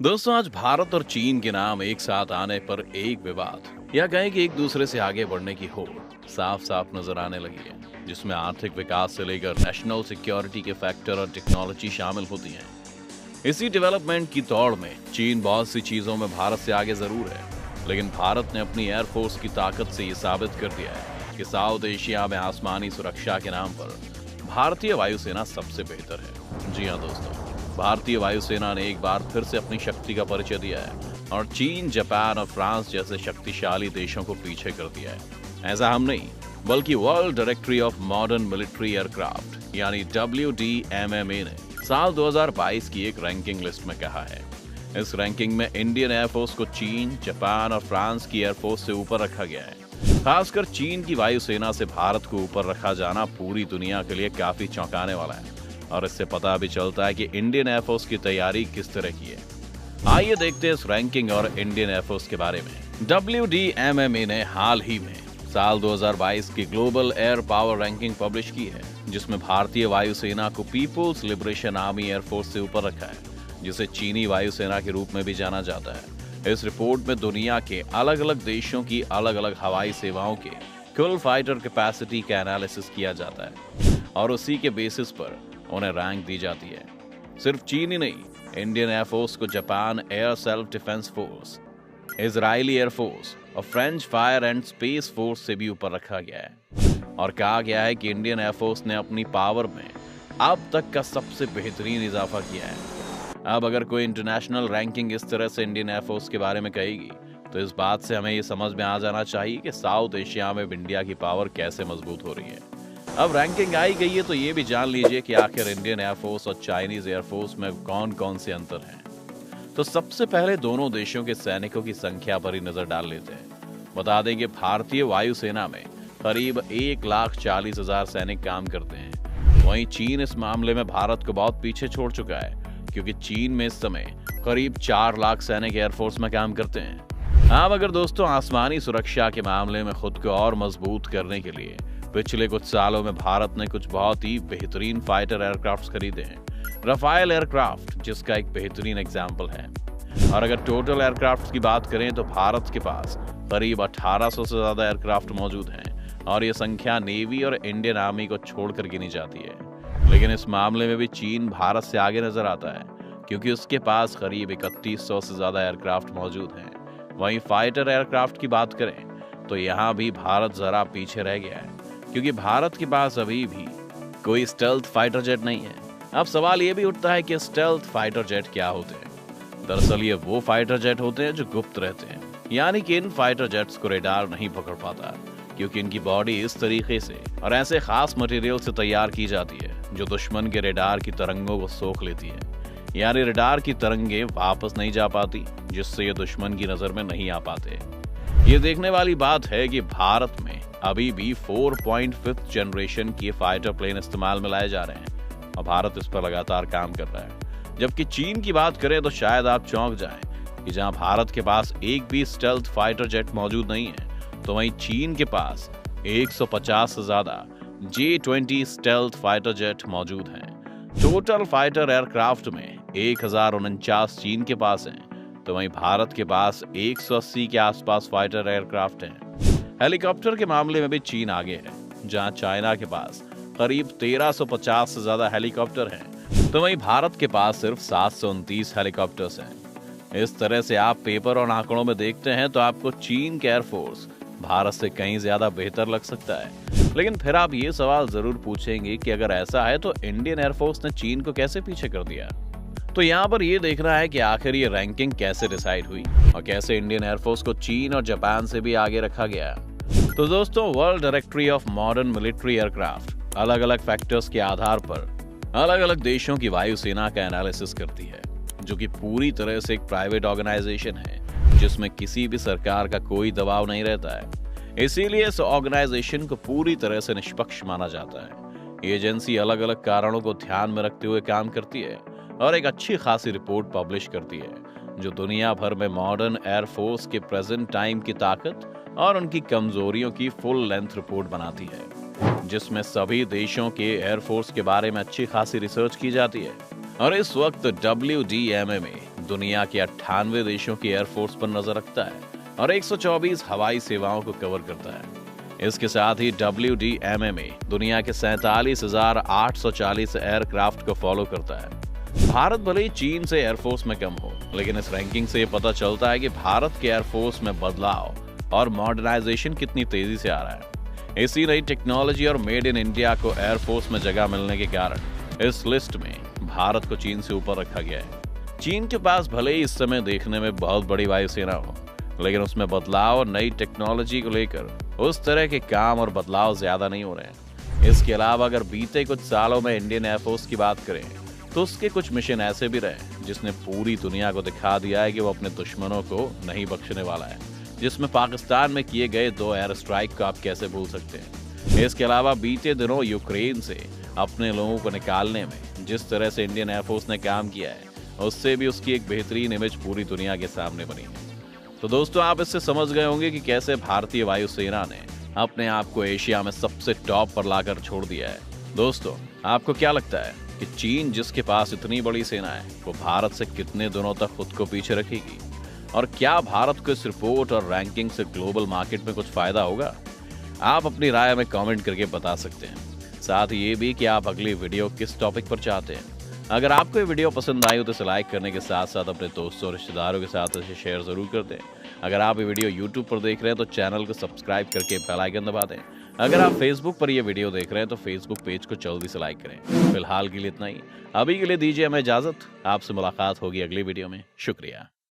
दोस्तों, आज भारत और चीन के नाम एक साथ आने पर एक विवाद या कहें कि एक दूसरे से आगे बढ़ने की होड़ साफ साफ नजर आने लगी है, जिसमें आर्थिक विकास से लेकर नेशनल सिक्योरिटी के फैक्टर और टेक्नोलॉजी शामिल होती हैं। इसी डेवलपमेंट की दौड़ में चीन बहुत सी चीजों में भारत से आगे जरूर है, लेकिन भारत ने अपनी एयरफोर्स की ताकत से ये साबित कर दिया है कि साउथ एशिया में आसमानी सुरक्षा के नाम पर भारतीय वायुसेना सबसे बेहतर है। जी हाँ दोस्तों, भारतीय वायुसेना ने एक बार फिर से अपनी शक्ति का परिचय दिया है और चीन, जापान और फ्रांस जैसे शक्तिशाली देशों को पीछे कर दिया है। ऐसा हम नहीं, बल्कि world directory of modern military aircraft यानी WDMMA ने साल 2022 की एक रैंकिंग लिस्ट में कहा है। इस रैंकिंग में इंडियन एयरफोर्स को चीन, जापान और फ्रांस की एयरफोर्स से ऊपर रखा गया है। खासकर चीन की वायुसेना से भारत को ऊपर रखा जाना पूरी दुनिया के लिए काफी चौंकाने वाला है और इससे पता भी चलता है कि इंडियन एयरफोर्स की तैयारी किस तरह की है। आइए देखते हैं इस रैंकिंग और इंडियन एयरफोर्स के बारे में। WDMMA ने हाल ही में साल 2022 की global air power ranking publish की है, जिसमें भारतीय वायुसेना को पीपुल्स लिबरेशन आर्मी एयरफोर्स से ऊपर रखा है, जिसे चीनी वायुसेना के रूप में भी जाना जाता है। इस रिपोर्ट में दुनिया के अलग अलग देशों की अलग अलग हवाई सेवाओं के कुल फाइटर कैपेसिटी का एनालिसिस किया जाता है और उसी के बेसिस पर उन्हें रैंक दी जाती है। सिर्फ चीन ही नहीं, इंडियन एयरफोर्स को Japan air self defence force, Israeli air force और French fire and space force से भी ऊपर रखा गया है और कहा गया है कि इंडियन एयरफोर्स ने अपनी पावर में अब तक का सबसे बेहतरीन इजाफा किया है। अब अगर कोई इंटरनेशनल रैंकिंग इस तरह से इंडियन एयरफोर्स के बारे में कहेगी, तो इस बात से हमें ये समझ में आ जाना चाहिए कि साउथ एशिया में इंडिया की पावर कैसे मजबूत हो रही है। अब रैंकिंग आई गई है तो ये भी जान लीजिए कि आखिर इंडियन एयरफोर्स और चाइनीज एयरफोर्स में कौन कौन से अंतर हैं। तो सबसे पहले दोनों देशों के सैनिकों की संख्या पर ही नजर डाल लेते हैं। बता दें कि भारतीय वायुसेना में करीब 1,40,000 सैनिक काम करते हैं। वहीं चीन इस मामले में भारत को बहुत पीछे छोड़ चुका है, क्योंकि चीन में इस समय करीब 4 लाख सैनिक एयरफोर्स में काम करते हैं। अब अगर दोस्तों आसमानी सुरक्षा के मामले में खुद को और मजबूत करने के लिए पिछले कुछ सालों में भारत ने कुछ बहुत ही बेहतरीन फाइटर एयरक्राफ्ट खरीदे हैं। रफाल एयरक्राफ्ट जिसका एक बेहतरीन एग्जाम्पल है। और अगर टोटल एयरक्राफ्ट की बात करें तो भारत के पास करीब 1800 से ज्यादा एयरक्राफ्ट मौजूद हैं और ये संख्या नेवी और इंडियन आर्मी को छोड़कर गिनी जाती है। लेकिन इस मामले में भी चीन भारत से आगे नजर आता है, क्योंकि उसके पास करीब 3100 से ज्यादा एयरक्राफ्ट मौजूद हैं। वहीं फाइटर एयरक्राफ्ट की बात करें तो यहाँ भी भारत जरा पीछे रह गया है, क्योंकि भारत के पास अभी भी कोई स्टेल्थ फाइटर जेट नहीं है। अब सवाल यह भी उठता है कि स्टेल्थ फाइटर जेट क्या होते हैं। दरअसल ये वो फाइटर जेट होते हैं जो गुप्त रहते हैं, यानी कि इन फाइटर जेट्स को रेडार नहीं पकड़ पाता, क्योंकि इनकी बॉडी इस तरीके से और ऐसे खास मटेरियल से तैयार की जाती है जो दुश्मन के रेडार की तरंगों को सोख लेती है। यानी रेडार की तरंगे वापस नहीं जा पाती, जिससे ये दुश्मन की नजर में नहीं आ पाते। ये देखने वाली बात है कि भारत में अभी भी 4.5 जनरेशन के फाइटर प्लेन इस्तेमाल में लाए जा रहे हैं और भारत इस पर लगातार काम कर रहा है। जबकि चीन की बात करें तो शायद आप चौंक जाएं कि जहां भारत के पास एक भी स्टेल्थ फाइटर जेट मौजूद नहीं है, तो वहीं चीन के पास 150 से ज्यादा J-20 स्टेल्थ फाइटर जेट मौजूद हैं। टोटल फाइटर एयरक्राफ्ट में 1049 चीन के पास हैं, तो वहीं भारत के पास 180 के आसपास फाइटर एयरक्राफ्ट हैं। हेलीकॉप्टर के मामले में भी चीन आगे है, जहां चाइना के पास करीब 1350 से ज्यादा हेलीकॉप्टर हैं, तो वहीं भारत के पास सिर्फ 729 हेलीकॉप्टर्स हैं। इस तरह से आप पेपर और आंकड़ों में देखते हैं तो आपको चीन के एयरफोर्स भारत से कहीं ज्यादा बेहतर लग सकता है। लेकिन फिर आप ये सवाल जरूर पूछेंगे कि अगर ऐसा है तो इंडियन एयरफोर्स ने चीन को कैसे पीछे कर दिया। तो यहाँ पर ये देखना है कि आखिर ये रैंकिंग कैसे डिसाइड हुई और कैसे इंडियन एयरफोर्स को चीन और जापान से भी आगे रखा गया। तो दोस्तों, world directory of modern military aircraft अलग अलग फैक्टर्स के आधार पर अलग अलग देशों की वायुसेना का एनालिसिस करती है, जो कि पूरी तरह से एक प्राइवेट ऑर्गेनाइजेशन है जिसमें किसी भी सरकार का कोई दबाव नहीं रहता है। इसीलिए इस ऑर्गेनाइजेशन को पूरी तरह से निष्पक्ष माना जाता है। ये एजेंसी अलग अलग कारणों को ध्यान में रखते हुए काम करती है और एक अच्छी खासी रिपोर्ट पब्लिश करती है, जो दुनिया भर में मॉडर्न एयरफोर्स के प्रेजेंट टाइम की ताकत और उनकी कमजोरियों की फुल लेंथ रिपोर्ट बनाती है, जिसमें सभी देशों के एयरफोर्स के बारे में अच्छी खासी रिसर्च की जाती है। और इस वक्त WDMMA दुनिया के 98 देशों की एयरफोर्स पर नजर रखता है और 124 हवाई सेवाओं को कवर करता है। इसके साथ ही WDMMA दुनिया के 47,840 एयरक्राफ्ट को फॉलो करता है। भारत भले ही चीन से एयरफोर्स में कम हो, लेकिन इस रैंकिंग से पता चलता है कि भारत के एयरफोर्स में बदलाव और मॉडर्नाइजेशन कितनी तेजी से आ रहा है। इसी नई टेक्नोलॉजी और मेड इन इंडिया को एयरफोर्स में जगह मिलने के कारण इस लिस्ट में भारत को चीन से ऊपर रखा गया है। चीन के पास भले ही इस समय देखने में बहुत बड़ी वायुसेना हो, लेकिन उसमें बदलाव और नई टेक्नोलॉजी को लेकर उस तरह के काम और बदलाव ज्यादा नहीं हो रहे हैं। इसके अलावा अगर बीते कुछ सालों में इंडियन एयरफोर्स की बात करें तो उसके कुछ मिशन ऐसे भी रहे जिसने पूरी दुनिया को दिखा दिया है कि वो अपने दुश्मनों को नहीं बख्शने वाला है, जिसमें पाकिस्तान में किए गए 2 एयर स्ट्राइक को आप कैसे भूल सकते हैं। इसके अलावा बीते दिनों यूक्रेन से अपने लोगों को निकालने में जिस तरह से इंडियन एयरफोर्स ने काम किया है, उससे भी उसकी एक बेहतरीन इमेज पूरी दुनिया के सामने बनी है। तो दोस्तों, आप इससे समझ गए होंगे कि कैसे भारतीय वायुसेना ने अपने आप को एशिया में सबसे टॉप पर लाकर छोड़ दिया है। दोस्तों, आपको क्या लगता है कि चीन, जिसके पास इतनी बड़ी सेना है, वो भारत से कितने दिनों तक खुद को पीछे रखेगी? और क्या भारत को इस रिपोर्ट और रैंकिंग से ग्लोबल मार्केट में कुछ फायदा होगा? आप अपनी राय में कमेंट करके बता सकते हैं। साथ ही ये भी कि आप अगली वीडियो किस टॉपिक पर चाहते हैं। अगर आपको ये वीडियो पसंद आई हो तो इसे लाइक करने के साथ साथ अपने दोस्तों और रिश्तेदारों के साथ इसे शेयर जरूर कर दें। अगर आप ये वीडियो यूट्यूब पर देख रहे हैं तो चैनल को सब्सक्राइब करके बेल आइकन दबा दें। अगर आप फेसबुक पर ये वीडियो देख रहे हैं तो फेसबुक पेज को जल्दी से लाइक करें। फिलहाल के लिए इतना ही। अभी के लिए दीजिए हमें इजाजत। आपसे मुलाकात होगी अगली वीडियो में। शुक्रिया।